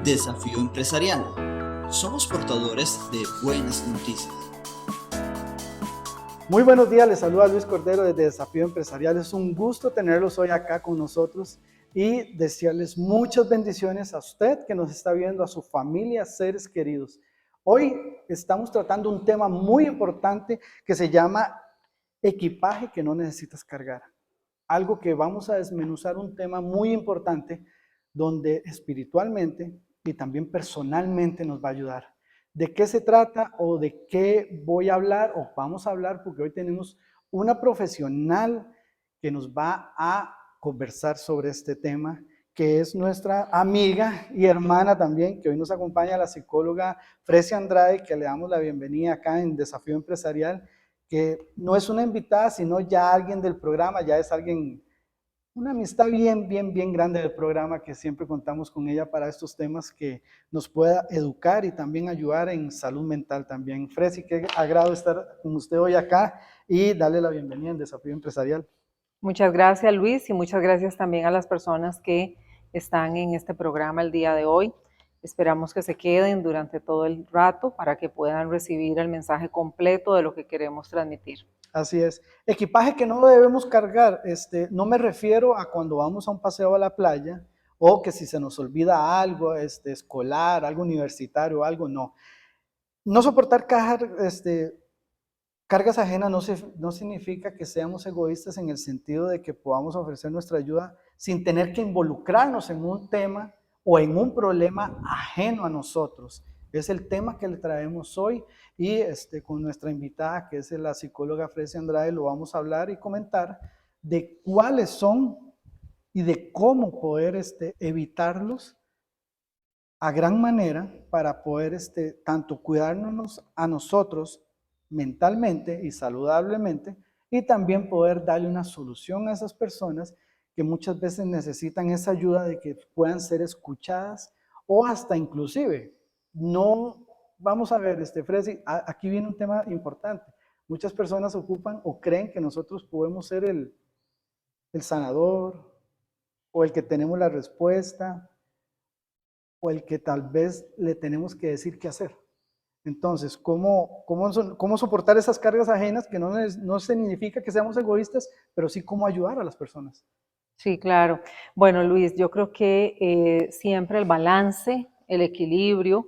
Desafío Empresarial. Somos portadores de buenas noticias. Muy buenos días, les saluda Luis Cordero desde Desafío Empresarial. Es un gusto tenerlos hoy acá con nosotros y desearles muchas bendiciones a usted que nos está viendo, a su familia, seres queridos. Hoy estamos tratando un tema muy importante que se llama equipaje que no necesitas cargar. Algo que vamos a desmenuzar, un tema muy importante donde espiritualmente y también personalmente nos va a ayudar. ¿De qué se trata o de qué voy a hablar o vamos a hablar? Porque hoy tenemos una profesional que nos va a conversar sobre este tema, que es nuestra amiga y hermana también, que hoy nos acompaña, la psicóloga Frecia Andrade, que le damos la bienvenida acá en Desafío Empresarial, que no es una invitada, sino ya alguien del programa, ya es alguien, una amistad bien grande del programa, que siempre contamos con ella para estos temas, que nos pueda educar y también ayudar en salud mental también. Fresi, qué agrado estar con usted hoy acá y darle la bienvenida en Desafío Empresarial. Muchas gracias, Luis, y muchas gracias también a las personas que están en este programa el día de hoy. Esperamos que se queden durante todo el rato para que puedan recibir el mensaje completo de lo que queremos transmitir. Así es. Equipaje que no debemos cargar, no me refiero a cuando vamos a un paseo a la playa o que si se nos olvida algo, escolar, algo universitario, algo, no. No soportar cargas ajenas no significa que seamos egoístas en el sentido de que podamos ofrecer nuestra ayuda sin tener que involucrarnos en un tema o en un problema ajeno a nosotros. Es el tema que le traemos hoy y con nuestra invitada, que es la psicóloga Frecia Andrade, lo vamos a hablar y comentar de cuáles son y de cómo poder evitarlos a gran manera para poder tanto cuidarnos a nosotros mentalmente y saludablemente y también poder darle una solución a esas personas que muchas veces necesitan esa ayuda de que puedan ser escuchadas o hasta inclusive no, vamos a ver, Fresi, aquí viene un tema importante. Muchas personas ocupan o creen que nosotros podemos ser el sanador o el que tenemos la respuesta o el que tal vez le tenemos que decir qué hacer. Entonces, ¿cómo soportar esas cargas ajenas que no significa que seamos egoístas, pero sí cómo ayudar a las personas? Sí, claro. Bueno, Luis, yo creo que siempre el balance, el equilibrio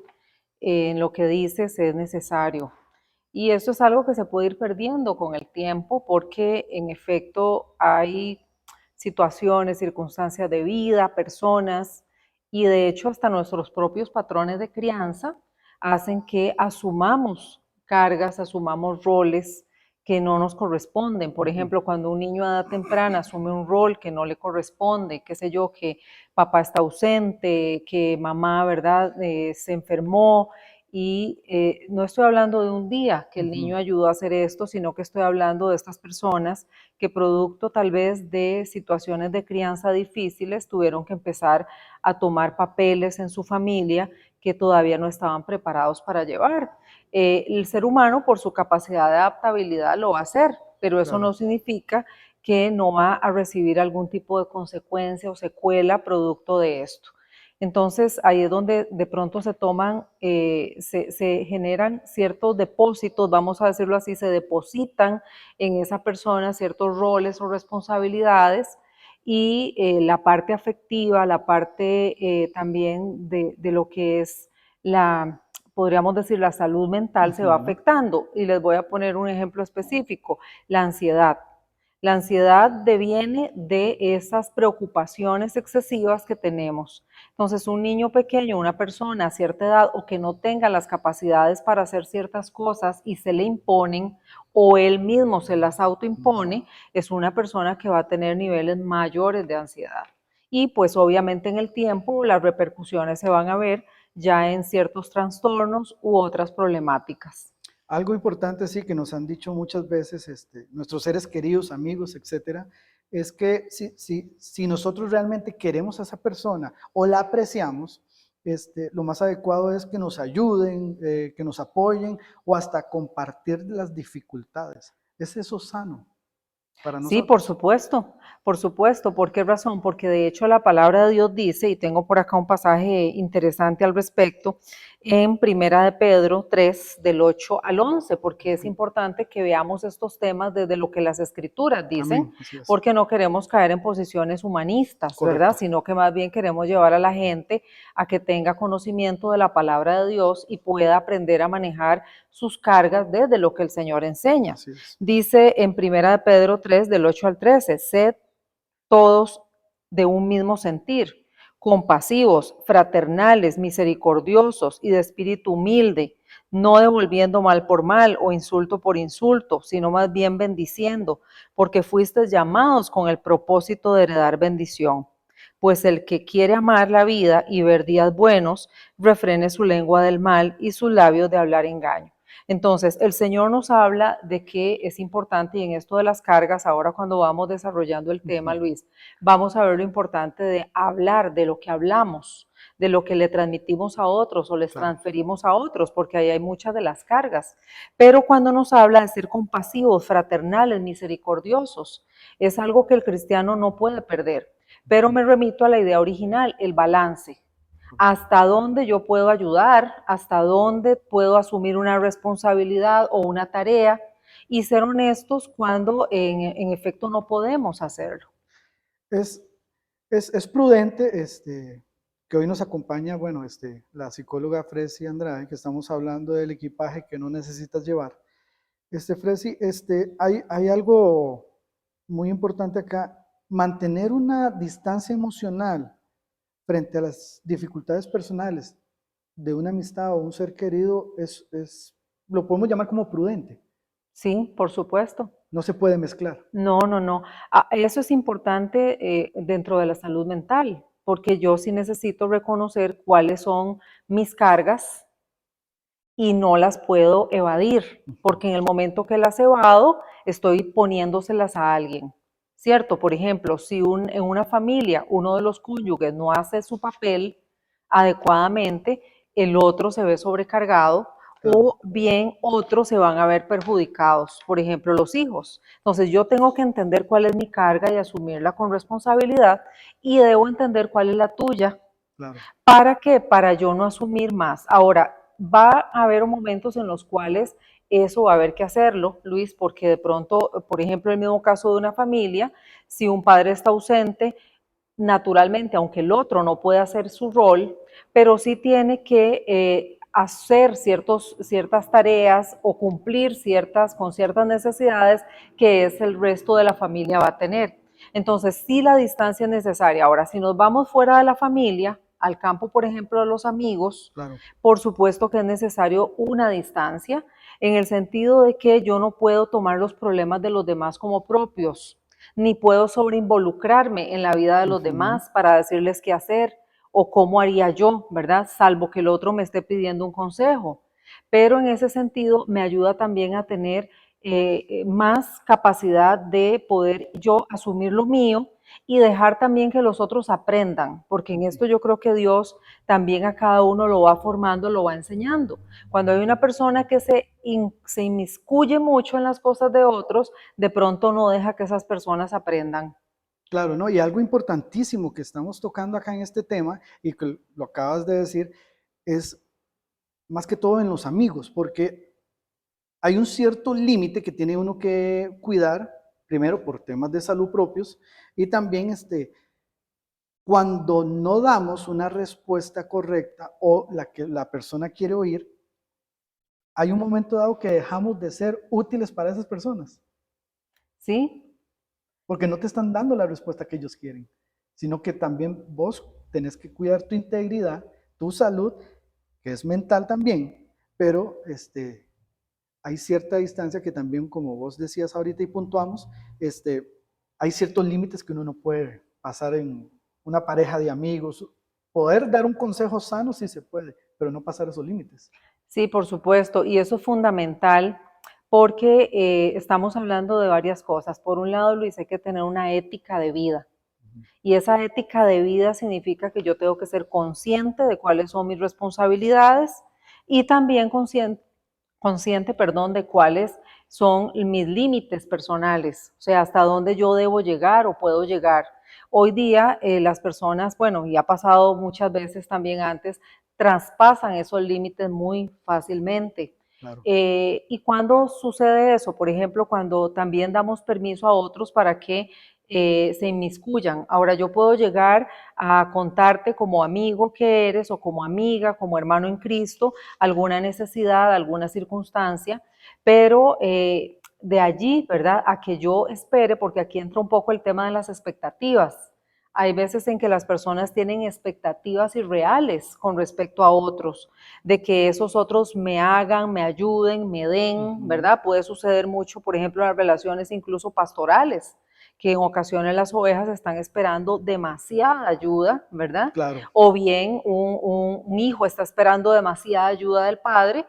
en lo que dices es necesario. Y eso es algo que se puede ir perdiendo con el tiempo porque en efecto hay situaciones, circunstancias de vida, personas y de hecho hasta nuestros propios patrones de crianza hacen que asumamos cargas, asumamos roles que no nos corresponden. Por ejemplo, cuando un niño a edad temprana asume un rol que no le corresponde, qué sé yo, que papá está ausente, que mamá, ¿verdad?, se enfermó, y no estoy hablando de un día que el niño ayudó a hacer esto, sino que estoy hablando de estas personas que producto tal vez de situaciones de crianza difíciles tuvieron que empezar a tomar papeles en su familia que todavía no estaban preparados para llevar. El ser humano por su capacidad de adaptabilidad lo va a hacer, pero eso Claro. no significa que no va a recibir algún tipo de consecuencia o secuela producto de esto. Entonces, ahí es donde de pronto se toman, se generan ciertos depósitos, vamos a decirlo así, se depositan en esa persona ciertos roles o responsabilidades y la parte afectiva, la parte también de lo que es podríamos decir, la salud mental se va afectando. Y les voy a poner un ejemplo específico, la ansiedad. La ansiedad deviene de esas preocupaciones excesivas que tenemos. Entonces, un niño pequeño, una persona a cierta edad o que no tenga las capacidades para hacer ciertas cosas y se le imponen o él mismo se las autoimpone, es una persona que va a tener niveles mayores de ansiedad. Y pues obviamente en el tiempo las repercusiones se van a ver ya en ciertos trastornos u otras problemáticas. Algo importante, sí, que nos han dicho muchas veces nuestros seres queridos, amigos, etcétera, es que si nosotros realmente queremos a esa persona o la apreciamos, lo más adecuado es que nos ayuden, que nos apoyen o hasta compartir las dificultades. ¿Es eso sano? para Sí, nosotros. por supuesto. ¿Por qué razón? Porque de hecho la palabra de Dios dice, y tengo por acá un pasaje interesante al respecto, en Primera de Pedro 3, del 8 al 11, porque es Ok. importante que veamos estos temas desde lo que las escrituras dicen, Amén, así es. porque no queremos caer en posiciones humanistas, ¿verdad? Correcto. Sino que más bien queremos llevar a la gente a que tenga conocimiento de la palabra de Dios y pueda aprender a manejar sus cargas desde lo que el Señor enseña. Así es. Dice en Primera de Pedro 3, del 8 al 13, sed todos de un mismo sentir, compasivos, fraternales, misericordiosos y de espíritu humilde, no devolviendo mal por mal o insulto por insulto, sino más bien bendiciendo, porque fuisteis llamados con el propósito de heredar bendición. Pues el que quiere amar la vida y ver días buenos, refrene su lengua del mal y sus labios de hablar engaño. Entonces, el Señor nos habla de que es importante, y en esto de las cargas, ahora cuando vamos desarrollando el tema, Ujú. Luis, vamos a ver lo importante de hablar, de lo que hablamos, de lo que le transmitimos a otros o les Claro. transferimos a otros, porque ahí hay muchas de las cargas. Pero cuando nos habla de ser compasivos, fraternales, misericordiosos, es algo que el cristiano no puede perder. Pero Ujú. me remito a la idea original, el balance. Hasta dónde yo puedo ayudar, hasta dónde puedo asumir una responsabilidad o una tarea y ser honestos cuando en efecto no podemos hacerlo. Es, es prudente que hoy nos acompaña, bueno, la psicóloga Fresi Andrade, que estamos hablando del equipaje que no necesitas llevar. Fresi, hay algo muy importante acá, mantener una distancia emocional frente a las dificultades personales de una amistad o un ser querido lo podemos llamar como prudente, Sí, por supuesto. no se puede mezclar. No, no, no. Eso es importante dentro de la salud mental, porque yo sí necesito reconocer cuáles son mis cargas y no las puedo evadir, porque en el momento que las evado, estoy poniéndoselas a alguien, ¿cierto? Por ejemplo, si en una familia uno de los cónyuges no hace su papel adecuadamente, el otro se ve sobrecargado Claro, o bien otros se van a ver perjudicados, por ejemplo, los hijos. Entonces yo tengo que entender cuál es mi carga y asumirla con responsabilidad y debo entender cuál es la tuya. claro. ¿Para qué? Para yo no asumir más. Ahora, va a haber momentos en los cuales eso va a haber que hacerlo, Luis, porque de pronto, por ejemplo, el mismo caso de una familia, si un padre está ausente, naturalmente, aunque el otro no puede hacer su rol, pero sí tiene que hacer ciertas tareas o cumplir con ciertas necesidades que es el resto de la familia va a tener. Entonces, sí la distancia es necesaria. Ahora, si nos vamos fuera de la familia, al campo, por ejemplo, de los amigos, Claro, por supuesto que es necesario una distancia, en el sentido de que yo no puedo tomar los problemas de los demás como propios, ni puedo sobreinvolucrarme en la vida de los ujú, demás para decirles qué hacer o cómo haría yo, ¿verdad? Salvo que el otro me esté pidiendo un consejo. Pero en ese sentido me ayuda también a tener más capacidad de poder yo asumir lo mío y dejar también que los otros aprendan, porque en ok, esto yo creo que Dios también a cada uno lo va formando, lo va enseñando. Cuando hay una persona que se inmiscuye mucho en las cosas de otros, de pronto no deja que esas personas aprendan. claro, ¿no? Y algo importantísimo que estamos tocando acá en este tema, y que lo acabas de decir, es más que todo en los amigos, porque hay un cierto límite que tiene uno que cuidar, primero por temas de salud propios, y también cuando no damos una respuesta correcta o la que la persona quiere oír, hay un momento dado que dejamos de ser útiles para esas personas, ¿Sí? porque no te están dando la respuesta que ellos quieren, sino que también vos tenés que cuidar tu integridad, tu salud, que es mental también, pero hay cierta distancia que también, como vos decías ahorita y puntuamos, hay ciertos límites que uno no puede pasar en una pareja de amigos. Poder dar un consejo sano sí se puede, pero no pasar esos límites. Sí, por supuesto, y eso es fundamental porque estamos hablando de varias cosas. Por un lado, Luis, hay que tener una ética de vida. Y esa ética de vida significa que yo tengo que ser consciente de cuáles son mis responsabilidades y también consciente, perdón, de cuáles son mis límites personales, o sea, hasta dónde yo debo llegar o puedo llegar. Hoy día las personas, bueno, y ha pasado muchas veces también antes, traspasan esos límites muy fácilmente. Claro. ¿Y cuándo sucede eso? Por ejemplo, cuando también damos permiso a otros para que se inmiscuyan. Ahora yo puedo llegar a contarte como amigo que eres o como amiga, como hermano en Cristo, alguna necesidad, alguna circunstancia, pero de allí, ¿verdad? A que yo espere, porque aquí entra un poco el tema de las expectativas. Hay veces en que las personas tienen expectativas irreales con respecto a otros, de que esos otros me hagan, me ayuden, me den, ¿verdad? Puede suceder mucho, por ejemplo, en las relaciones incluso pastorales, que en ocasiones las ovejas están esperando demasiada ayuda, ¿verdad? Claro. O bien un hijo está esperando demasiada ayuda del padre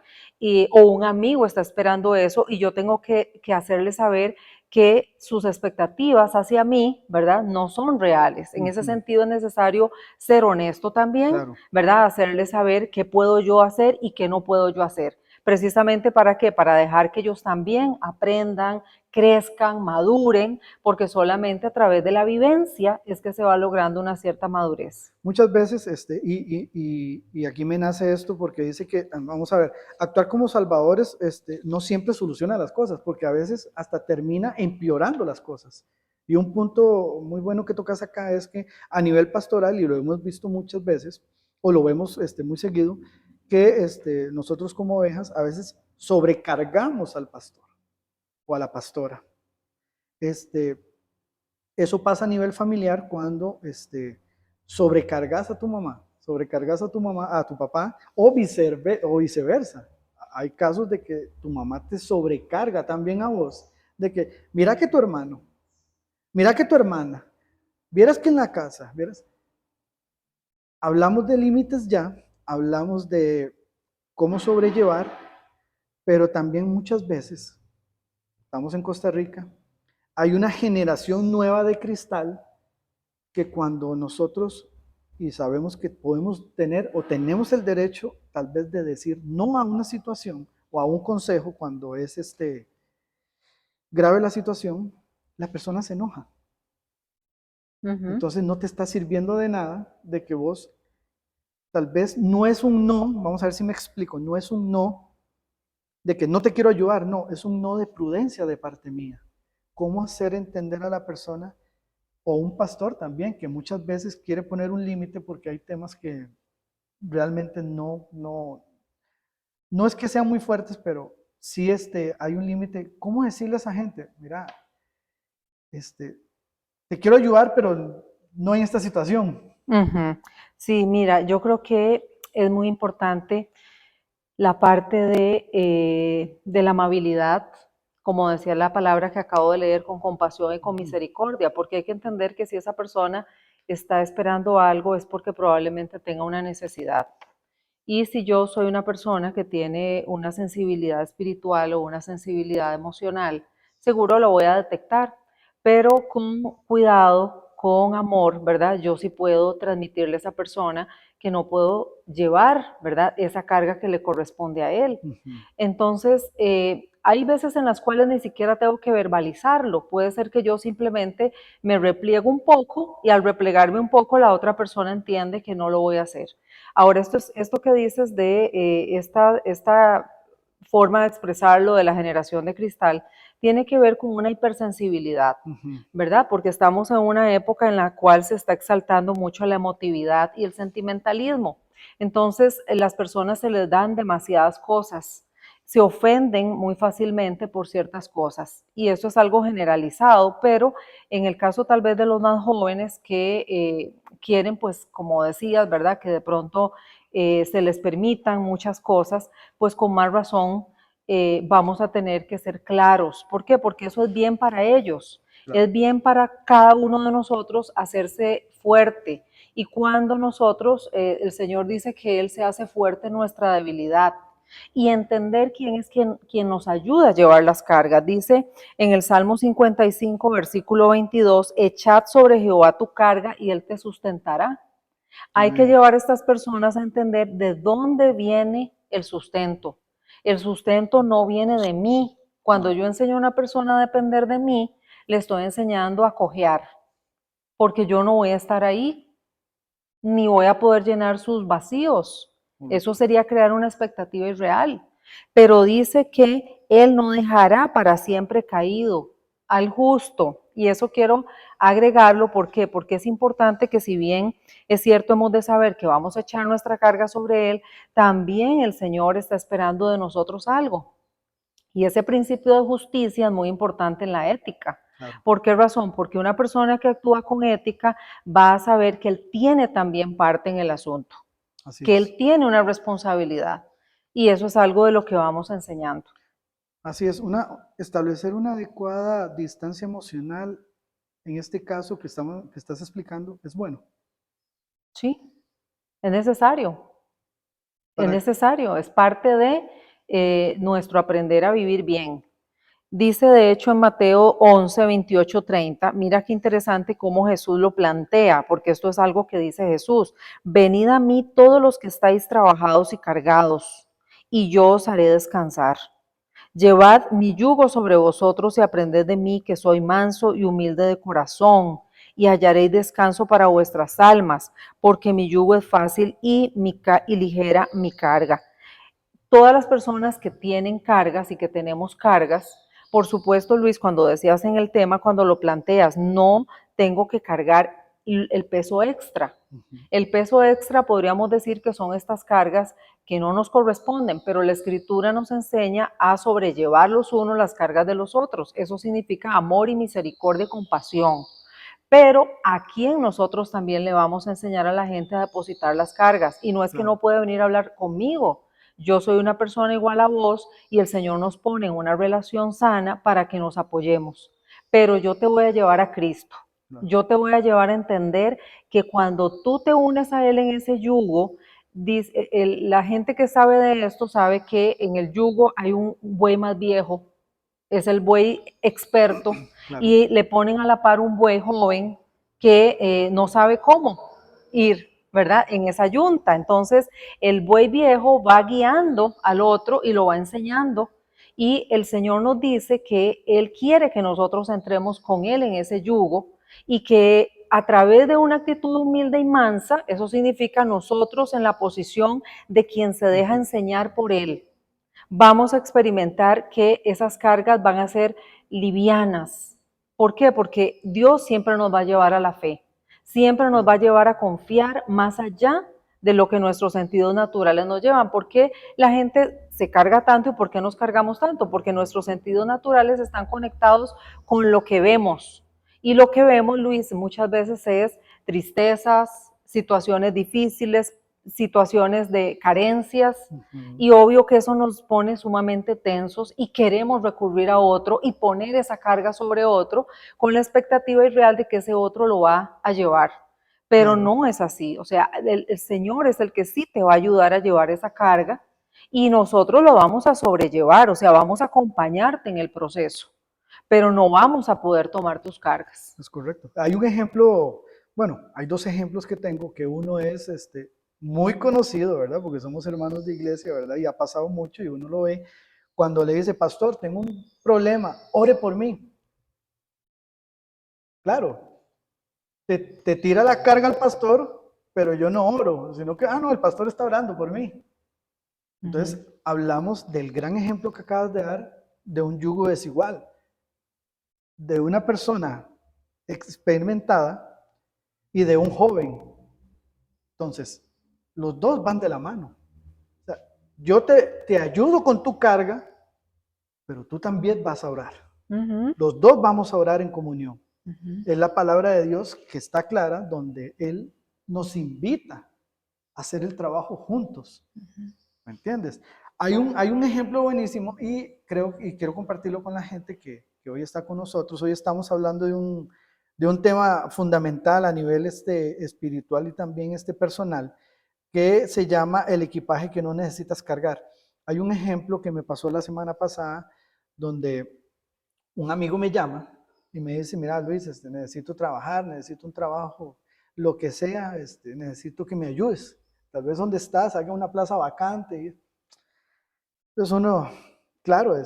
o un amigo está esperando eso y yo tengo que hacerle saber que sus expectativas hacia mí, ¿verdad? No son reales. En ese sentido es necesario ser honesto también, Claro. ¿verdad? Hacerle saber qué puedo yo hacer y qué no puedo yo hacer. Precisamente para qué? Para dejar que ellos también aprendan, crezcan, maduren, porque solamente a través de la vivencia es que se va logrando una cierta madurez. Muchas veces, y aquí me nace esto porque dice que, vamos a ver, actuar como salvadores no siempre soluciona las cosas, porque a veces hasta termina empeorando las cosas. Y un punto muy bueno que tocas acá es que a nivel pastoral, y lo hemos visto muchas veces, o lo vemos muy seguido, que nosotros como ovejas a veces sobrecargamos al pastor o a la pastora. Eso pasa a nivel familiar cuando sobrecargas a tu mamá, sobrecargas a tu mamá, a tu papá, o viceversa. Hay casos de que tu mamá te sobrecarga también a vos, de que mira que tu hermano, mira que tu hermana, vieras que en la casa, vieras, hablamos de límites ya, hablamos de cómo sobrellevar, pero también muchas veces, estamos en Costa Rica, hay una generación nueva de cristal que cuando nosotros, y sabemos que podemos tener o tenemos el derecho tal vez de decir no a una situación o a un consejo cuando es grave la situación, la persona se enoja. Entonces no te está sirviendo de nada de que vos, tal vez no es un no, vamos a ver si me explico, no es un no de que no te quiero ayudar, no, es un no de prudencia de parte mía. ¿Cómo hacer entender a la persona o un pastor también que muchas veces quiere poner un límite porque hay temas que realmente no es que sean muy fuertes, pero sí hay un límite? ¿Cómo decirle a esa gente, mira, te quiero ayudar, pero no en esta situación? Sí, mira, yo creo que es muy importante la parte de la amabilidad, como decía la palabra que acabo de leer, con compasión y con misericordia, porque hay que entender que si esa persona está esperando algo es porque probablemente tenga una necesidad. Y si yo soy una persona que tiene una sensibilidad espiritual o una sensibilidad emocional, seguro lo voy a detectar, pero con cuidado, con amor, ¿verdad? Yo sí puedo transmitirle a esa persona que no puedo llevar, ¿verdad? Esa carga que le corresponde a él. Entonces, hay veces en las cuales ni siquiera tengo que verbalizarlo. Puede ser que yo simplemente me repliego un poco y al replegarme un poco la otra persona entiende que no lo voy a hacer. Ahora, esto que dices de esta forma de expresarlo de la generación de cristal tiene que ver con una hipersensibilidad, ¿verdad? Porque estamos en una época en la cual se está exaltando mucho la emotividad y el sentimentalismo. Entonces, las personas se les dan demasiadas cosas, se ofenden muy fácilmente por ciertas cosas y eso es algo generalizado, pero en el caso tal vez de los más jóvenes que quieren, pues como decías, ¿verdad? Que de pronto se les permitan muchas cosas, pues con más razón vamos a tener que ser claros. ¿Por qué? Porque eso es bien para ellos, Claro. es bien para cada uno de nosotros hacerse fuerte. Y cuando nosotros, el Señor dice que Él se hace fuerte en nuestra debilidad y entender quién es quien nos ayuda a llevar las cargas. Dice en el Salmo 55, versículo 22, echad sobre Jehová tu carga y Él te sustentará. Hay que Amén. llevar a estas personas a entender de dónde viene el sustento. El sustento no viene de mí, Cuando yo enseño a una persona a depender de mí, le estoy enseñando a cojear, porque yo no voy a estar ahí, ni voy a poder llenar sus vacíos. Eso sería crear una expectativa irreal. Pero dice que Él no dejará para siempre caído al justo. Y eso quiero agregarlo, ¿por qué? Porque es importante que si bien es cierto, hemos de saber que vamos a echar nuestra carga sobre Él, también el Señor está esperando de nosotros algo. Y ese principio de justicia es muy importante en la ética. Claro. ¿Por qué razón? Porque una persona que actúa con ética va a saber que él tiene también parte en el asunto, Así que es. él tiene una responsabilidad. Y eso es algo de lo que vamos enseñando. Así es, establecer una adecuada distancia emocional, en este caso que estás explicando, es bueno. Sí, es necesario. Es Para, necesario, es parte de nuestro aprender a vivir bien. Dice de hecho en Mateo 11, 28, 30, mira qué interesante cómo Jesús lo plantea, porque esto es algo que dice Jesús, venid a mí todos los que estáis trabajados y cargados, y yo os haré descansar. Llevad mi yugo sobre vosotros y aprended de mí, que soy manso y humilde de corazón, y hallaréis descanso para vuestras almas, porque mi yugo es fácil y ligera mi carga. Todas las personas que tienen cargas y que tenemos cargas, por supuesto, Luis, cuando decías en el tema, cuando lo planteas, no tengo que cargar el peso extra. El peso extra podríamos decir que son estas cargas que no nos corresponden, pero la escritura nos enseña a sobrellevar los unos las cargas de los otros. Eso significa amor y misericordia y compasión. Pero a quién nosotros también le vamos a enseñar a la gente a depositar las cargas. Y no es que claro, no puede venir a hablar conmigo. Yo soy una persona igual a vos y el Señor nos pone en una relación sana para que nos apoyemos. Pero yo te voy a llevar a Cristo. claro. Yo te voy a llevar a entender que cuando tú te unes a Él en ese yugo, la gente que sabe de esto sabe que en el yugo hay un buey más viejo, es el buey experto, Claro. y le ponen a la par un buey joven que no sabe cómo ir, ¿verdad? En esa yunta. Entonces, el buey viejo va guiando al otro y lo va enseñando. Y el Señor nos dice que Él quiere que nosotros entremos con Él en ese yugo y que a través de una actitud humilde y mansa, eso significa nosotros en la posición de quien se deja enseñar por Él, vamos a experimentar que esas cargas van a ser livianas. ¿Por qué? Porque Dios siempre nos va a llevar a la fe, siempre nos va a llevar a confiar más allá de lo que nuestros sentidos naturales nos llevan. ¿Por qué la gente se carga tanto y por qué nos cargamos tanto? Porque nuestros sentidos naturales están conectados con lo que vemos. Y lo que vemos, Luis, muchas veces es tristezas, situaciones difíciles, situaciones de carencias, y obvio que eso nos pone sumamente tensos y queremos recurrir a otro y poner esa carga sobre otro con la expectativa irreal de que ese otro lo va a llevar. Pero Claro. no es así. O sea, el Señor es el que sí te va a ayudar a llevar esa carga y nosotros lo vamos a sobrellevar, o sea, vamos a acompañarte en el proceso, pero no vamos a poder tomar tus cargas. Es correcto. Hay un ejemplo, bueno, hay dos ejemplos que tengo, que uno es muy conocido, ¿verdad? Porque somos hermanos de iglesia, ¿verdad? Y ha pasado mucho y uno lo ve cuando le dice, pastor, tengo un problema, ore por mí. Claro, te tira la carga al pastor, pero yo no oro, sino que, no, el pastor está orando por mí. Entonces, hablamos del gran ejemplo que acabas de dar de un yugo desigual, de una persona experimentada y de un joven. Entonces, los dos van de la mano. O sea, yo te ayudo con tu carga, pero tú también vas a orar. Los dos vamos a orar en comunión. Es la palabra de Dios que está clara, donde Él nos invita a hacer el trabajo juntos. ¿Me entiendes? Hay un ejemplo buenísimo y quiero compartirlo con la gente que hoy está con nosotros. Hoy estamos hablando de un tema fundamental a nivel espiritual y también personal, que se llama el equipaje que no necesitas cargar. Hay un ejemplo que me pasó la semana pasada donde un amigo me llama y me dice, mira Luis, necesito trabajar, necesito un trabajo, lo que sea, necesito que me ayudes. Tal vez donde estás, haga una plaza vacante. Entonces uno, claro,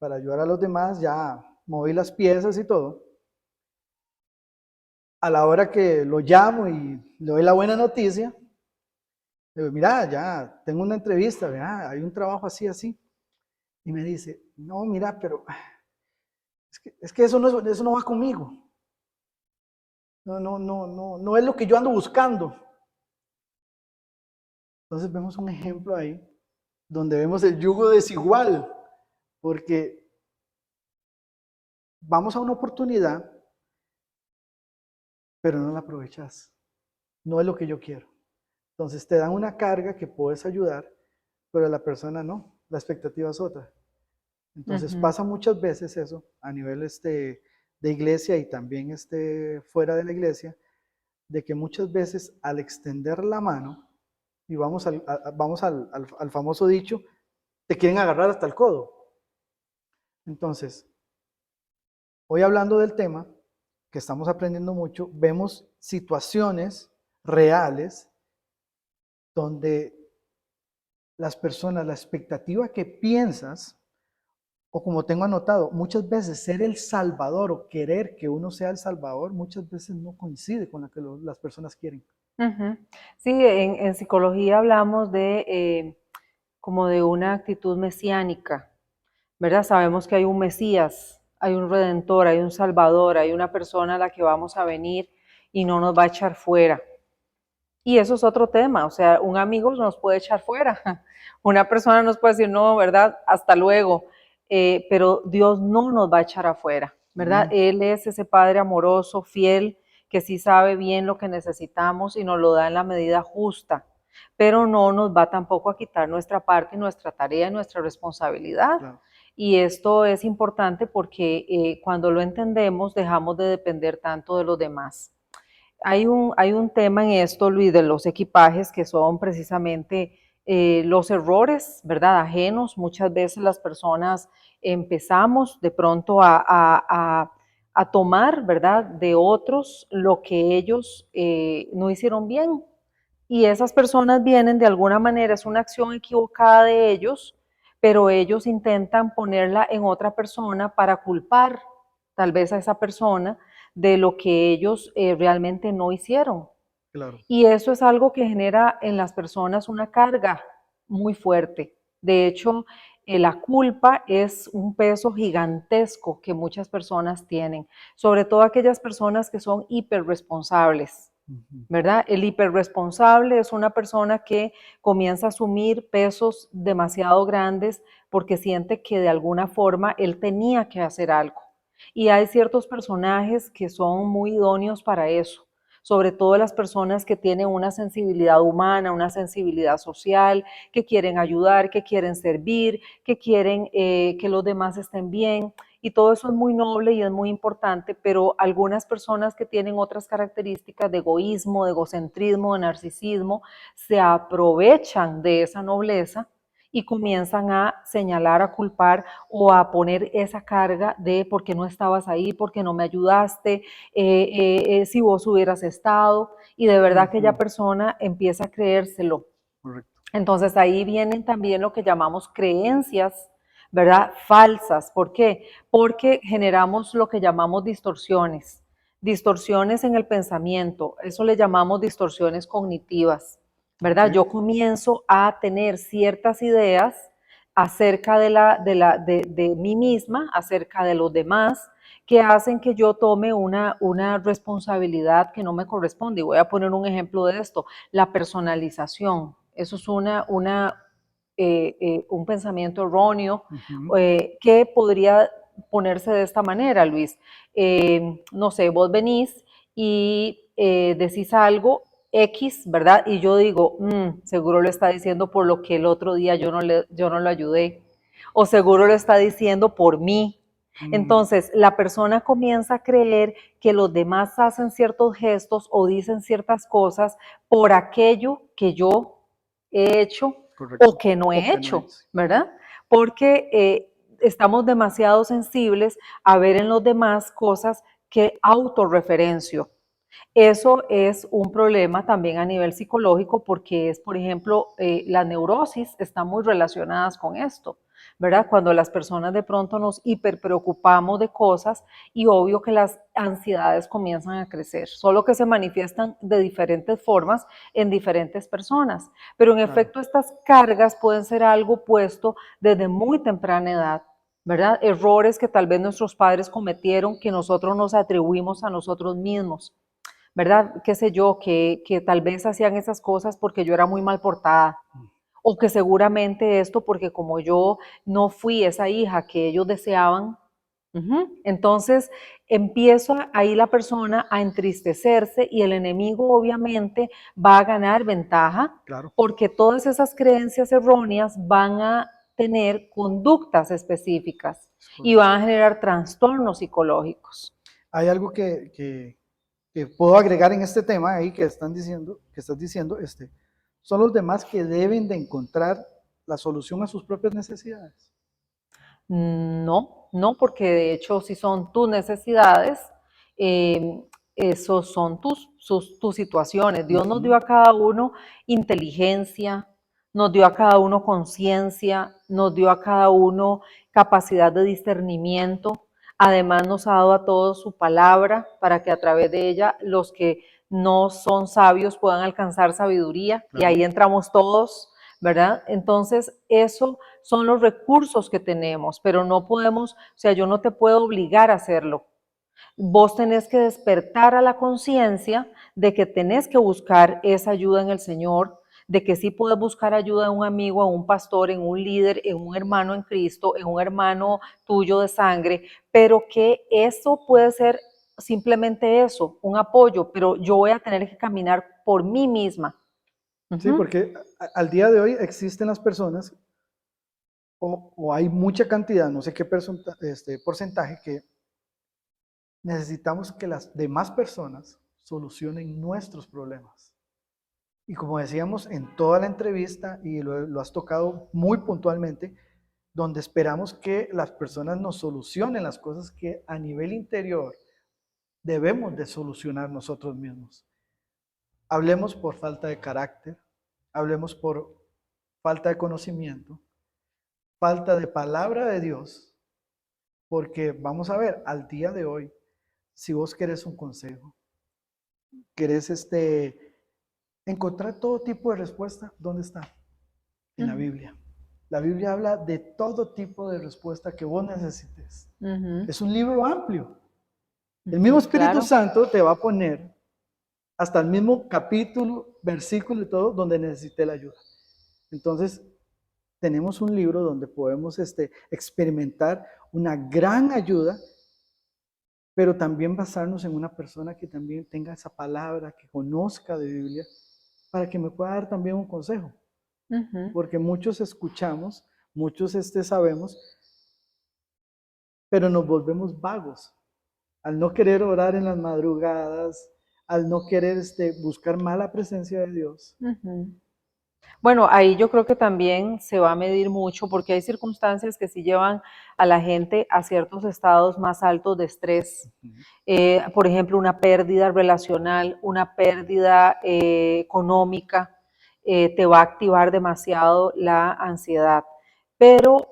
para ayudar a los demás, ya moví las piezas y todo. A la hora que lo llamo y le doy la buena noticia, le digo, mira, ya tengo una entrevista, ¿verdad? Hay un trabajo así, así. Y me dice, no, mira, pero es que eso no va conmigo. No es lo que yo ando buscando. Entonces vemos un ejemplo ahí donde vemos el yugo desigual, porque vamos a una oportunidad, pero no la aprovechas. No es lo que yo quiero. Entonces te dan una carga que puedes ayudar, pero la persona no. La expectativa es otra. Entonces pasa muchas veces eso a nivel de iglesia y también fuera de la iglesia, de que muchas veces al extender la mano, y vamos al famoso dicho, te quieren agarrar hasta el codo. Entonces, hoy hablando del tema, que estamos aprendiendo mucho, vemos situaciones reales donde las personas, la expectativa que piensas, o como tengo anotado, muchas veces ser el salvador o querer que uno sea el salvador, muchas veces no coincide con lo que las personas quieren. Ujú. Sí, en psicología hablamos de como de una actitud mesiánica, ¿verdad? Sabemos que hay un Mesías, hay un Redentor, hay un Salvador, hay una persona a la que vamos a venir y no nos va a echar fuera. Y eso es otro tema, o sea, un amigo nos puede echar fuera, una persona nos puede decir, no, ¿verdad? Hasta luego, pero Dios no nos va a echar afuera, ¿verdad? Amén. Él es ese Padre amoroso, fiel, que sí sabe bien lo que necesitamos y nos lo da en la medida justa, pero no nos va tampoco a quitar nuestra parte, nuestra tarea, nuestra responsabilidad. Claro. Y esto es importante porque cuando lo entendemos dejamos de depender tanto de los demás. Hay un tema en esto, Luis, de los equipajes que son precisamente los errores, ¿verdad? Ajenos. Muchas veces las personas empezamos de pronto a tomar, ¿verdad? De otros lo que ellos no hicieron bien. Y esas personas vienen de alguna manera, es una acción equivocada de ellos, pero ellos intentan ponerla en otra persona para culpar tal vez a esa persona de lo que ellos realmente no hicieron. Claro. Y eso es algo que genera en las personas una carga muy fuerte. De hecho, la culpa es un peso gigantesco que muchas personas tienen, sobre todo aquellas personas que son hiperresponsables. ¿Verdad? El hiperresponsable es una persona que comienza a asumir pesos demasiado grandes porque siente que de alguna forma él tenía que hacer algo. Y hay ciertos personajes que son muy idóneos para eso, sobre todo las personas que tienen una sensibilidad humana, una sensibilidad social, que quieren ayudar, que quieren servir, que quieren que los demás estén bien. Y todo eso es muy noble y es muy importante, pero algunas personas que tienen otras características de egoísmo, de egocentrismo, de narcisismo, se aprovechan de esa nobleza y comienzan a señalar, a culpar o a poner esa carga de por qué no estabas ahí, por qué no me ayudaste, si vos hubieras estado, y de verdad que aquella persona empieza a creérselo. Correcto. Entonces ahí vienen también lo que llamamos creencias, ¿verdad? Falsas. ¿Por qué? Porque generamos lo que llamamos distorsiones, distorsiones en el pensamiento, eso le llamamos distorsiones cognitivas, ¿verdad? Okay. Yo comienzo a tener ciertas ideas acerca de mí misma, acerca de los demás, que hacen que yo tome una responsabilidad que no me corresponde. Y voy a poner un ejemplo de esto, la personalización. Eso es un pensamiento erróneo que podría ponerse de esta manera, Luis. No sé, vos venís y decís algo X, ¿verdad? Y yo digo, seguro lo está diciendo por lo que el otro día yo no lo ayudé, o seguro lo está diciendo por mí. Entonces, la persona comienza a creer que los demás hacen ciertos gestos o dicen ciertas cosas por aquello que yo he hecho Correcto. o que no O he que no hecho, es. ¿verdad? Porque estamos demasiado sensibles a ver en los demás cosas que autorreferencio. Eso es un problema también a nivel psicológico porque es, por ejemplo, las neurosis están muy relacionadas con esto, ¿verdad? Cuando las personas de pronto nos hiperpreocupamos de cosas y obvio que las ansiedades comienzan a crecer, solo que se manifiestan de diferentes formas en diferentes personas. Pero en efecto estas cargas pueden ser algo puesto desde muy temprana edad, ¿verdad? Errores que tal vez nuestros padres cometieron que nosotros nos atribuimos a nosotros mismos, ¿verdad? Qué sé yo, que tal vez hacían esas cosas porque yo era muy mal portada, o que seguramente esto porque como yo no fui esa hija que ellos deseaban, entonces empieza ahí la persona a entristecerse y el enemigo obviamente va a ganar ventaja Claro. porque todas esas creencias erróneas van a tener conductas específicas Es y correcto. van a generar trastornos psicológicos. Hay algo que puedo agregar en este tema ahí que estás diciendo, son los demás que deben de encontrar la solución a sus propias necesidades. No, no, porque de hecho si son tus necesidades, eh, esos son tus situaciones. Dios nos dio Ujú. a cada uno inteligencia, nos dio a cada uno conciencia, nos dio a cada uno capacidad de discernimiento. Además nos ha dado a todos su palabra para que a través de ella los que no son sabios puedan alcanzar sabiduría y Claro. ahí entramos todos, ¿verdad? Entonces eso son los recursos que tenemos, pero no podemos, o sea, yo no te puedo obligar a hacerlo. Vos tenés que despertar a la conciencia de que tenés que buscar esa ayuda en el Señor, de que sí puedes buscar ayuda en un amigo, en un pastor, en un líder, en un hermano en Cristo, en un hermano tuyo de sangre, pero que eso puede ser simplemente eso, un apoyo, pero yo voy a tener que caminar por mí misma. Sí, Ujú. porque al día de hoy existen las personas, o hay mucha cantidad, no sé qué porcentaje, que necesitamos que las demás personas solucionen nuestros problemas. Y como decíamos en toda la entrevista, y lo has tocado muy puntualmente, donde esperamos que las personas nos solucionen las cosas que a nivel interior debemos de solucionar nosotros mismos. Hablemos por falta de carácter, hablemos por falta de conocimiento, falta de palabra de Dios, porque vamos a ver, al día de hoy, si vos querés un consejo, querés encontrar todo tipo de respuesta, ¿dónde está? En la Biblia. La Biblia habla de todo tipo de respuesta que vos necesites. Ujú, Es un libro amplio. El mismo Espíritu claro. Santo te va a poner hasta el mismo capítulo, versículo y todo donde necesite la ayuda. Entonces, tenemos un libro donde podemos experimentar una gran ayuda, pero también basarnos en una persona que también tenga esa palabra, que conozca de Biblia, para que me pueda dar también un consejo. Ujú. Porque muchos escuchamos, muchos sabemos, pero nos volvemos vagos al no querer orar en las madrugadas, al no querer buscar más la presencia de Dios. Ujú. Bueno, ahí yo creo que también se va a medir mucho porque hay circunstancias que sí llevan a la gente a ciertos estados más altos de estrés. Por ejemplo, una pérdida relacional, una pérdida económica, te va a activar demasiado la ansiedad. Pero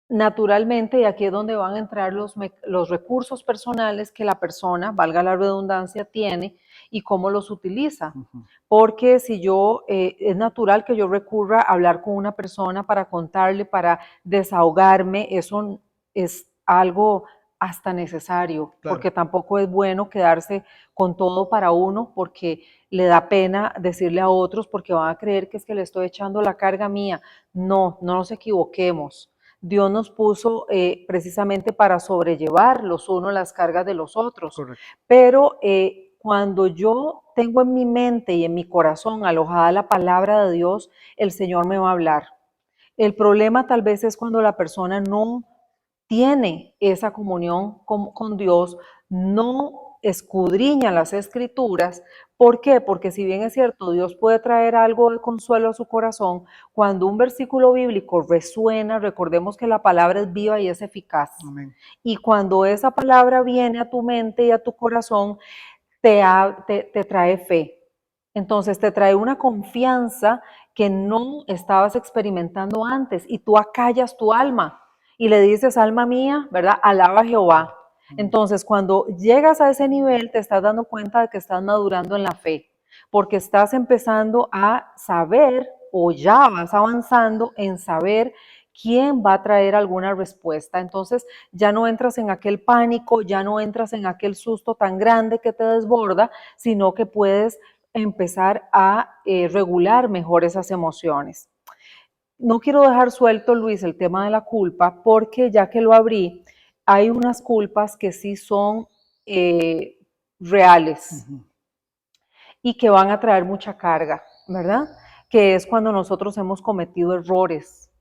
naturalmente, y aquí es donde van a entrar los recursos personales que la persona, valga la redundancia, tiene y cómo los utiliza. Ujú. Porque si yo, es natural que yo recurra a hablar con una persona para contarle, para desahogarme, eso es algo hasta necesario, Claro. porque tampoco es bueno quedarse con todo para uno, porque le da pena decirle a otros, porque van a creer que es que le estoy echando la carga mía. No, no nos equivoquemos. Dios nos puso precisamente para sobrellevar los unos las cargas de los otros. Correcto. Pero cuando yo tengo en mi mente y en mi corazón alojada la palabra de Dios, el Señor me va a hablar. El problema tal vez es cuando la persona no tiene esa comunión con Dios, no escudriña las escrituras. ¿Por qué? Porque si bien es cierto, Dios puede traer algo de consuelo a su corazón, cuando un versículo bíblico resuena, recordemos que la palabra es viva y es eficaz. Amén. Y cuando esa palabra viene a tu mente y a tu corazón, te trae fe. Entonces te trae una confianza que no estabas experimentando antes y tú acallas tu alma y le dices, alma mía, ¿verdad? Alaba a Jehová. Entonces, cuando llegas a ese nivel, te estás dando cuenta de que estás madurando en la fe, porque estás empezando a saber o ya vas avanzando en saber quién va a traer alguna respuesta. Entonces, ya no entras en aquel pánico, ya no entras en aquel susto tan grande que te desborda, sino que puedes empezar a regular mejor esas emociones. No quiero dejar suelto, Luis, el tema de la culpa, porque ya que lo abrí, hay unas culpas que sí son reales y que van a traer mucha carga, ¿verdad? Que es cuando nosotros hemos cometido errores.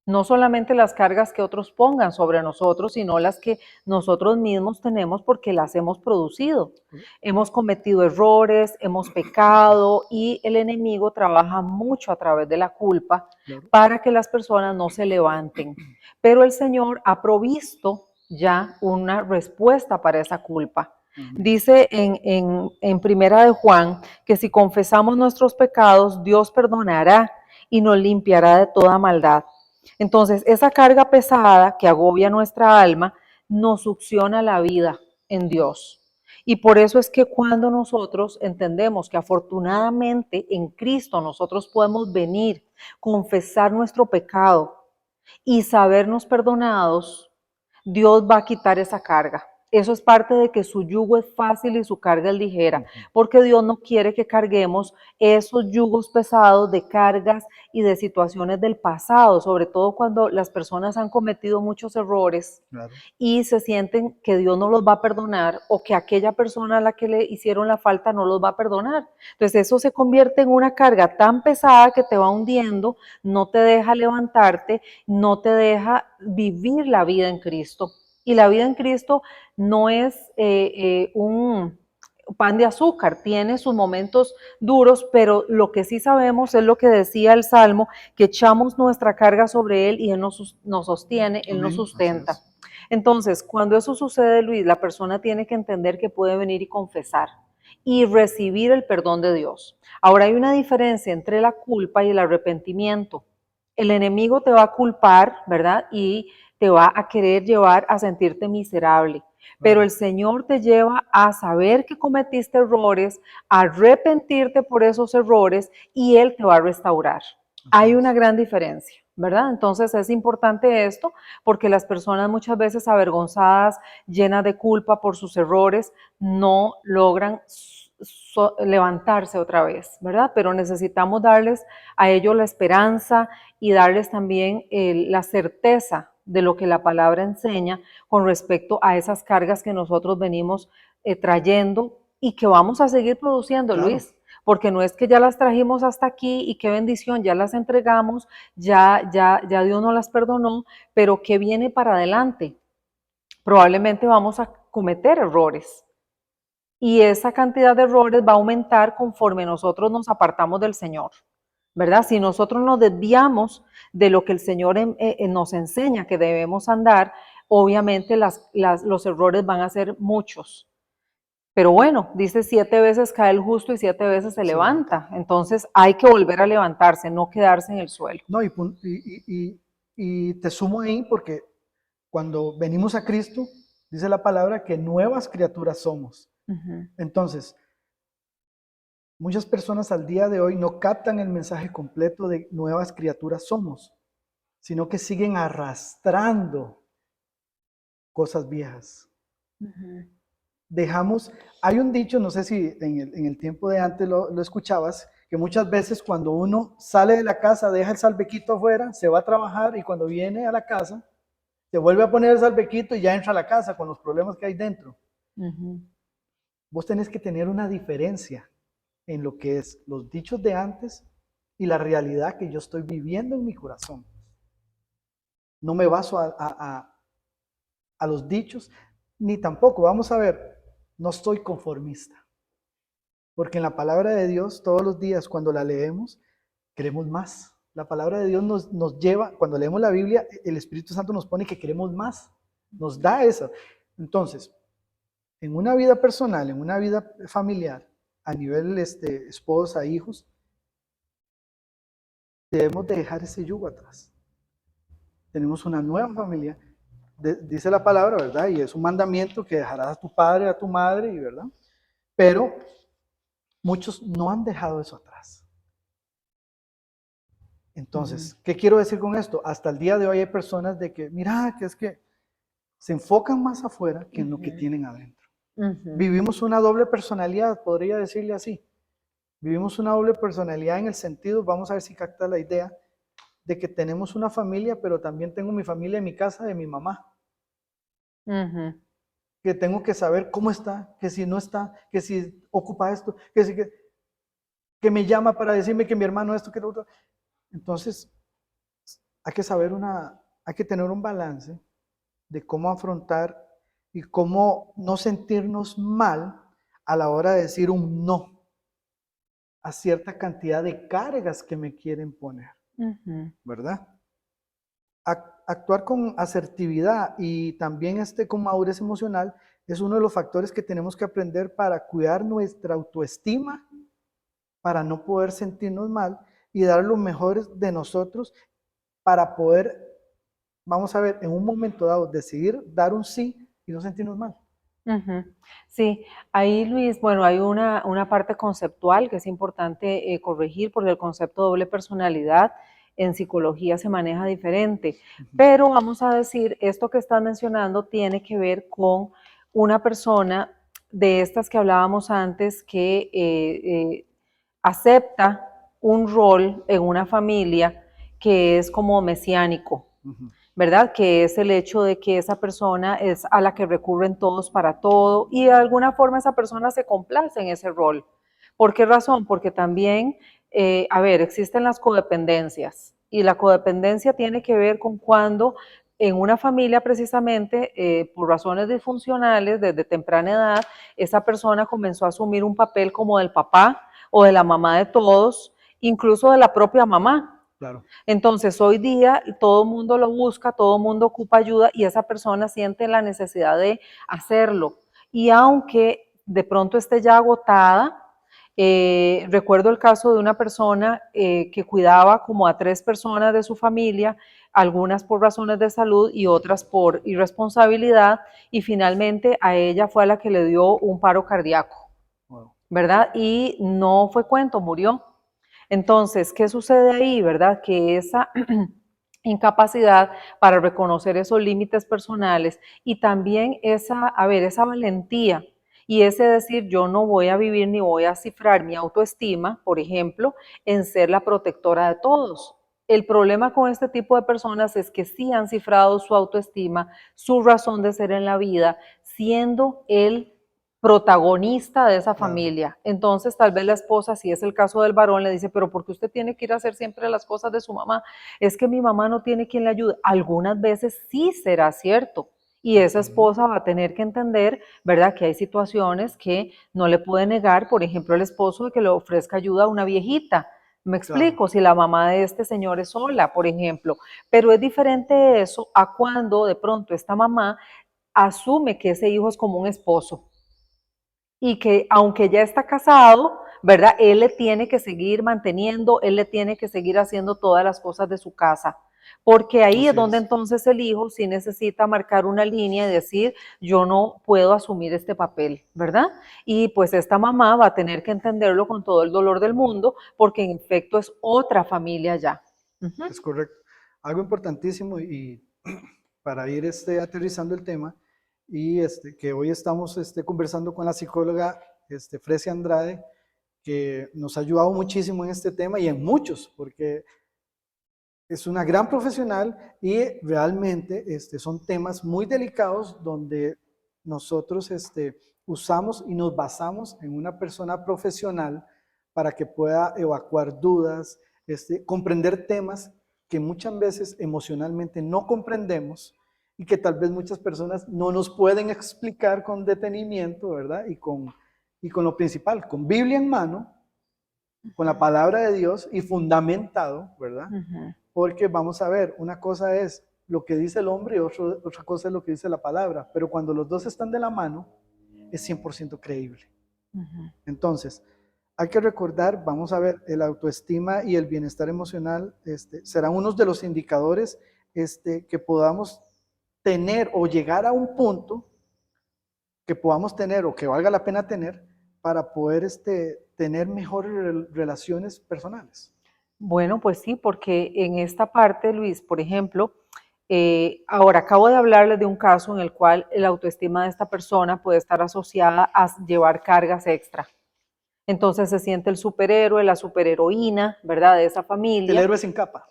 No solamente las cargas que otros pongan sobre nosotros, sino las que nosotros mismos tenemos porque las hemos producido. Hemos cometido errores, hemos pecado y el enemigo trabaja mucho a través de la culpa para que las personas no se levanten. Pero el Señor ha provisto ya una respuesta para esa culpa. Dice en Primera de Juan que si confesamos nuestros pecados, Dios perdonará y nos limpiará de toda maldad. Entonces, esa carga pesada que agobia nuestra alma nos succiona la vida en Dios. Y por eso es que cuando nosotros entendemos que afortunadamente en Cristo nosotros podemos venir, confesar nuestro pecado y sabernos perdonados, Dios va a quitar esa carga. Eso es parte de que su yugo es fácil y su carga es ligera, porque Dios no quiere que carguemos esos yugos pesados de cargas y de situaciones del pasado, sobre todo cuando las personas han cometido muchos errores y se sienten que Dios no los va a perdonar o que aquella persona a la que le hicieron la falta no los va a perdonar. Entonces eso se convierte en una carga tan pesada que te va hundiendo, no te deja levantarte, no te deja vivir la vida en Cristo. Y la vida en Cristo no es un pan de azúcar, tiene sus momentos duros, pero lo que sí sabemos es lo que decía el Salmo, que echamos nuestra carga sobre Él y Él nos sostiene, Él nos sustenta. Entonces, cuando eso sucede, Luis, la persona tiene que entender que puede venir y confesar y recibir el perdón de Dios. Ahora hay una diferencia entre la culpa y el arrepentimiento. El enemigo te va a culpar, ¿verdad? Y te va a querer llevar a sentirte miserable. Pero el Señor te lleva a saber que cometiste errores, a arrepentirte por esos errores y Él te va a restaurar. Hay una gran diferencia, ¿verdad? Entonces es importante esto porque las personas muchas veces avergonzadas, llenas de culpa por sus errores, no logran levantarse otra vez, ¿verdad? Pero necesitamos darles a ellos la esperanza y darles también la certeza de lo que la palabra enseña con respecto a esas cargas que nosotros venimos trayendo y que vamos a seguir produciendo, Luis, porque no es que ya las trajimos hasta aquí y qué bendición, ya las entregamos, ya Dios nos las perdonó, pero ¿qué viene para adelante? Probablemente vamos a cometer errores. Y esa cantidad de errores va a aumentar conforme nosotros nos apartamos del Señor, ¿verdad? Si nosotros nos desviamos de lo que el Señor nos enseña que debemos andar, obviamente los errores van a ser muchos. Pero bueno, dice 7 veces cae el justo y 7 veces se levanta. Entonces hay que volver a levantarse, no quedarse en el suelo. No, y te sumo ahí porque cuando venimos a Cristo, dice la palabra que nuevas criaturas somos. Entonces, muchas personas al día de hoy no captan el mensaje completo de nuevas criaturas somos, sino que siguen arrastrando cosas viejas. Dejamos, hay un dicho, no sé si en el tiempo de antes lo escuchabas, que muchas veces cuando uno sale de la casa, deja el salvequito afuera, se va a trabajar y cuando viene a la casa, se vuelve a poner el salvequito y ya entra a la casa con los problemas que hay dentro. Vos tenés que tener una diferencia en lo que es los dichos de antes y la realidad que yo estoy viviendo en mi corazón. No me baso a los dichos, ni tampoco, vamos a ver, no soy conformista. Porque en la palabra de Dios, todos los días cuando la leemos, queremos más. La palabra de Dios nos lleva, cuando leemos la Biblia, el Espíritu Santo nos pone que queremos más. Nos da eso. Entonces, en una vida personal, en una vida familiar, a nivel esposa, hijos, debemos de dejar ese yugo atrás. Tenemos una nueva familia, dice la palabra, ¿verdad? Y es un mandamiento que dejarás a tu padre, a tu madre, y ¿verdad? Pero muchos no han dejado eso atrás. Entonces, ¿qué quiero decir con esto? Hasta el día de hoy hay personas de que, mira, que es que se enfocan más afuera que en lo que tienen adentro. Vivimos una doble personalidad, podría decirle así. Vivimos una doble personalidad en el sentido, vamos a ver si capta la idea, de que tenemos una familia, pero también tengo mi familia en mi casa de mi mamá. Que tengo que saber cómo está, que si no está, que si ocupa esto, que me llama para decirme que mi hermano esto, que lo otro. Entonces, hay que saber hay que tener un balance de cómo afrontar y cómo no sentirnos mal a la hora de decir un no a cierta cantidad de cargas que me quieren poner, ¿verdad? Actuar con asertividad y también con madurez emocional es uno de los factores que tenemos que aprender para cuidar nuestra autoestima, para no poder sentirnos mal y dar lo mejor de nosotros para poder, vamos a ver, en un momento dado decidir dar un sí y no sentirnos mal. Sí, ahí Luis, bueno, hay una parte conceptual que es importante corregir porque el concepto de doble personalidad en psicología se maneja diferente, pero vamos a decir, esto que estás mencionando tiene que ver con una persona de estas que hablábamos antes que acepta un rol en una familia que es como mesiánico, ¿verdad? Que es el hecho de que esa persona es a la que recurren todos para todo y de alguna forma esa persona se complace en ese rol. ¿Por qué razón? Porque también, a ver, existen las codependencias y la codependencia tiene que ver con cuando en una familia precisamente, por razones disfuncionales, desde temprana edad, esa persona comenzó a asumir un papel como del papá o de la mamá de todos, incluso de la propia mamá. Claro. Entonces, hoy día todo el mundo lo busca, todo el mundo ocupa ayuda y esa persona siente la necesidad de hacerlo. Y aunque de pronto esté ya agotada, recuerdo el caso de una persona que cuidaba como a 3 personas de su familia, algunas por razones de salud y otras por irresponsabilidad, y finalmente a ella fue a la que le dio un paro cardíaco, ¿verdad? Y no fue cuento, murió. Entonces, ¿qué sucede ahí, verdad? Que esa incapacidad para reconocer esos límites personales y también esa valentía y ese decir yo no voy a vivir ni voy a cifrar mi autoestima, por ejemplo, en ser la protectora de todos. El problema con este tipo de personas es que sí han cifrado su autoestima, su razón de ser en la vida, siendo el protagonista de esa familia. Entonces, tal vez la esposa, si es el caso del varón, le dice, pero ¿por qué usted tiene que ir a hacer siempre las cosas de su mamá? Es que mi mamá no tiene quien le ayude. Algunas veces sí será cierto. Y esa esposa va a tener que entender, ¿verdad?, que hay situaciones que no le puede negar, por ejemplo, el esposo de que le ofrezca ayuda a una viejita. Me explico, si la mamá de este señor es sola, por ejemplo. Pero es diferente eso a cuando de pronto esta mamá asume que ese hijo es como un esposo y que aunque ya está casado, ¿verdad? Él le tiene que seguir manteniendo, él le tiene que seguir haciendo todas las cosas de su casa. Porque ahí es donde entonces el hijo sí necesita marcar una línea y decir, yo no puedo asumir este papel, ¿verdad? Y pues esta mamá va a tener que entenderlo con todo el dolor del mundo, porque en efecto es otra familia ya. Es correcto. Algo importantísimo y para ir aterrizando el tema, y que hoy estamos conversando con la psicóloga Fresia Andrade, que nos ha ayudado muchísimo en este tema y en muchos, porque es una gran profesional y realmente son temas muy delicados donde nosotros usamos y nos basamos en una persona profesional para que pueda evacuar dudas, comprender temas que muchas veces emocionalmente no comprendemos y que tal vez muchas personas no nos pueden explicar con detenimiento, ¿verdad? Y con lo principal, con Biblia en mano, con la palabra de Dios y fundamentado, ¿verdad? Porque vamos a ver, una cosa es lo que dice el hombre y otra cosa es lo que dice la palabra, pero cuando los dos están de la mano, es 100% creíble. Entonces, hay que recordar, vamos a ver, el autoestima y el bienestar emocional serán unos de los indicadores que podamos tener o llegar a un punto que podamos tener o que valga la pena tener para poder tener mejores relaciones personales. Bueno, pues sí, porque en esta parte, Luis, por ejemplo, ahora acabo de hablarles de un caso en el cual la autoestima de esta persona puede estar asociada a llevar cargas extra. Entonces se siente el superhéroe, la superheroína, ¿verdad? De esa El familia. héroe sin capa.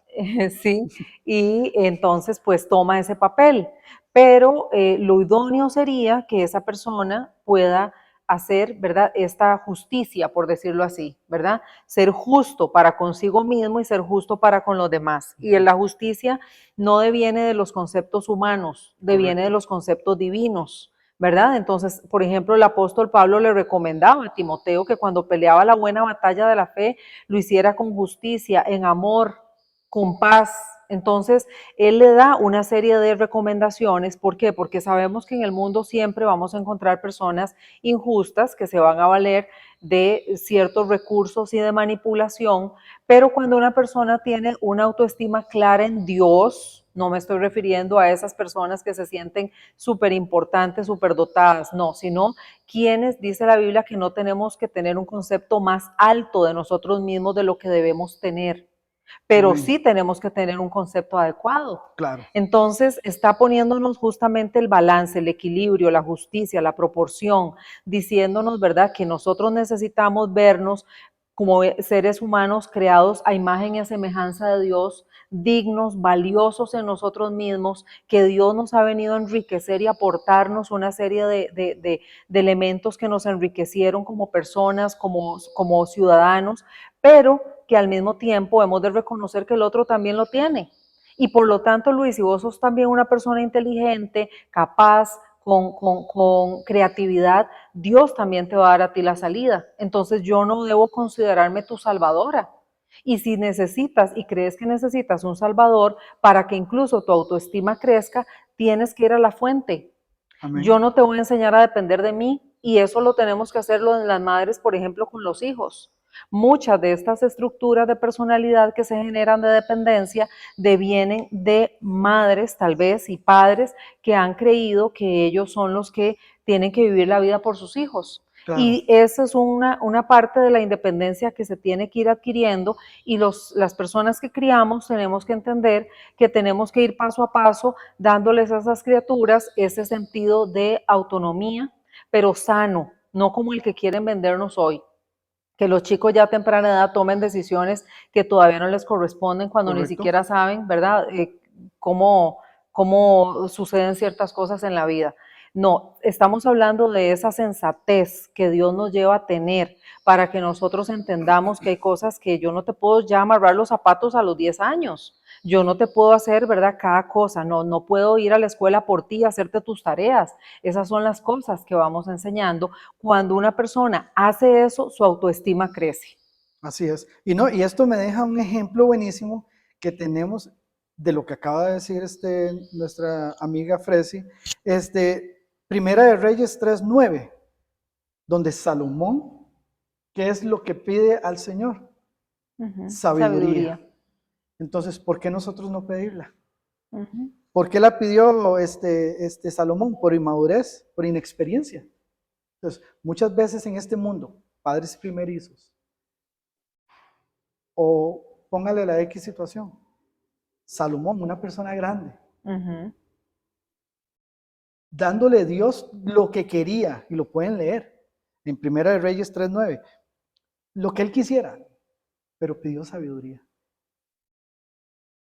Sí, y entonces pues toma ese papel. Pero lo idóneo sería que esa persona pueda hacer, ¿verdad? Esta justicia, por decirlo así, ¿verdad? Ser justo para consigo mismo y ser justo para con los demás. Y la justicia no deviene de los conceptos humanos, deviene de Correcto. los conceptos divinos. ¿Verdad? Entonces, por ejemplo, el apóstol Pablo le recomendaba a Timoteo que cuando peleaba la buena batalla de la fe, lo hiciera con justicia, en amor, con paz. Entonces, él le da una serie de recomendaciones. ¿Por qué? Porque sabemos que en el mundo siempre vamos a encontrar personas injustas que se van a valer de ciertos recursos y de manipulación, pero cuando una persona tiene una autoestima clara en Dios, no me estoy refiriendo a esas personas que se sienten súper importantes, súper dotadas, no, sino quienes dice la Biblia que no tenemos que tener un concepto más alto de nosotros mismos de lo que debemos tener, pero Amén. sí tenemos que tener un concepto adecuado. Claro. Entonces está poniéndonos justamente el balance, el equilibrio, la justicia, la proporción, diciéndonos, ¿verdad?, que nosotros necesitamos vernos como seres humanos creados a imagen y a semejanza de Dios, dignos, valiosos en nosotros mismos, que Dios nos ha venido a enriquecer y aportarnos una serie de elementos que nos enriquecieron como personas, como ciudadanos, pero que al mismo tiempo hemos de reconocer que el otro también lo tiene. Y por lo tanto, Luis, si vos sos también una persona inteligente, capaz, con creatividad, Dios también te va a dar a ti la salida. Entonces yo no debo considerarme tu salvadora. Y si necesitas y crees que necesitas un salvador para que incluso tu autoestima crezca, tienes que ir a la fuente. Amén. Yo no te voy a enseñar a depender de mí y eso lo tenemos que hacerlo en las madres, por ejemplo, con los hijos. Muchas de estas estructuras de personalidad que se generan de dependencia devienen de madres, tal vez, y padres que han creído que ellos son los que tienen que vivir la vida por sus hijos. Claro. Y esa es una parte de la independencia que se tiene que ir adquiriendo y las personas que criamos tenemos que entender que tenemos que ir paso a paso dándoles a esas criaturas ese sentido de autonomía, pero sano, no como el que quieren vendernos hoy. Que los chicos ya a temprana edad tomen decisiones que todavía no les corresponden cuando ni Correcto. siquiera saben, ¿verdad? Cómo suceden ciertas cosas en la vida. No, estamos hablando de esa sensatez que Dios nos lleva a tener para que nosotros entendamos que hay cosas que yo no te puedo ya amarrar los zapatos a los 10 años. Yo no te puedo hacer, ¿verdad? Cada cosa. No puedo ir a la escuela por ti y hacerte tus tareas. Esas son las cosas que vamos enseñando. Cuando una persona hace eso, su autoestima crece. Así es. Y esto me deja un ejemplo buenísimo que tenemos de lo que acaba de decir nuestra amiga Fresi. Primera de Reyes 3:9, donde Salomón, ¿qué es lo que pide al Señor? Sabiduría. Entonces, ¿por qué nosotros no pedirla? ¿Por qué la pidió Salomón? Por inmadurez, por inexperiencia. Entonces, muchas veces en este mundo, padres primerizos, o póngale la X situación, Salomón, una persona grande, dándole a Dios lo que quería, y lo pueden leer en Primera de Reyes 3:9, lo que él quisiera, pero pidió sabiduría.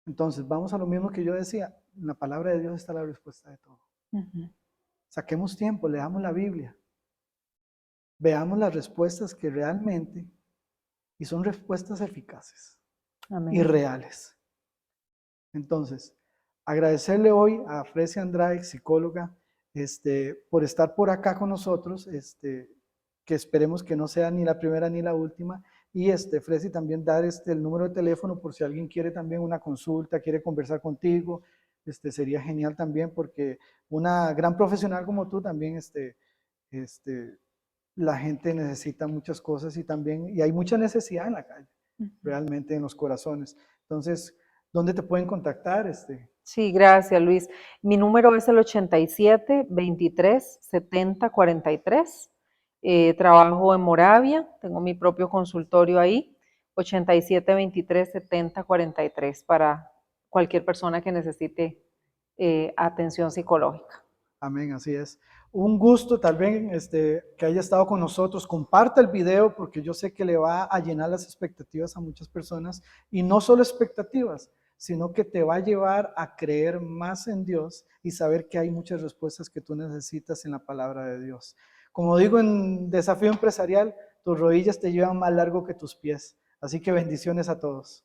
Entonces, vamos a lo mismo que yo decía, en la palabra de Dios está la respuesta de todo. Saquemos tiempo, leamos la Biblia, veamos las respuestas que realmente, y son respuestas eficaces. Amén. Y reales. Entonces, agradecerle hoy a Fresi Andrade, psicóloga, por estar por acá con nosotros, que esperemos que no sea ni la primera ni la última. Y Fresi, también dar el número de teléfono por si alguien quiere también una consulta, quiere conversar contigo, sería genial también porque una gran profesional como tú también la gente necesita muchas cosas y hay mucha necesidad en la calle, realmente en los corazones. Entonces, ¿dónde te pueden contactar? Sí, gracias, Luis. Mi número es el 87 23 70 43. Trabajo en Moravia, tengo mi propio consultorio ahí, 87 23 70 43, para cualquier persona que necesite atención psicológica. Amén, así es. Un gusto tal vez que haya estado con nosotros. Comparta el video porque yo sé que le va a llenar las expectativas a muchas personas y no solo expectativas, sino que te va a llevar a creer más en Dios y saber que hay muchas respuestas que tú necesitas en la palabra de Dios. Como digo en Desafío Empresarial, tus rodillas te llevan más largo que tus pies. Así que bendiciones a todos.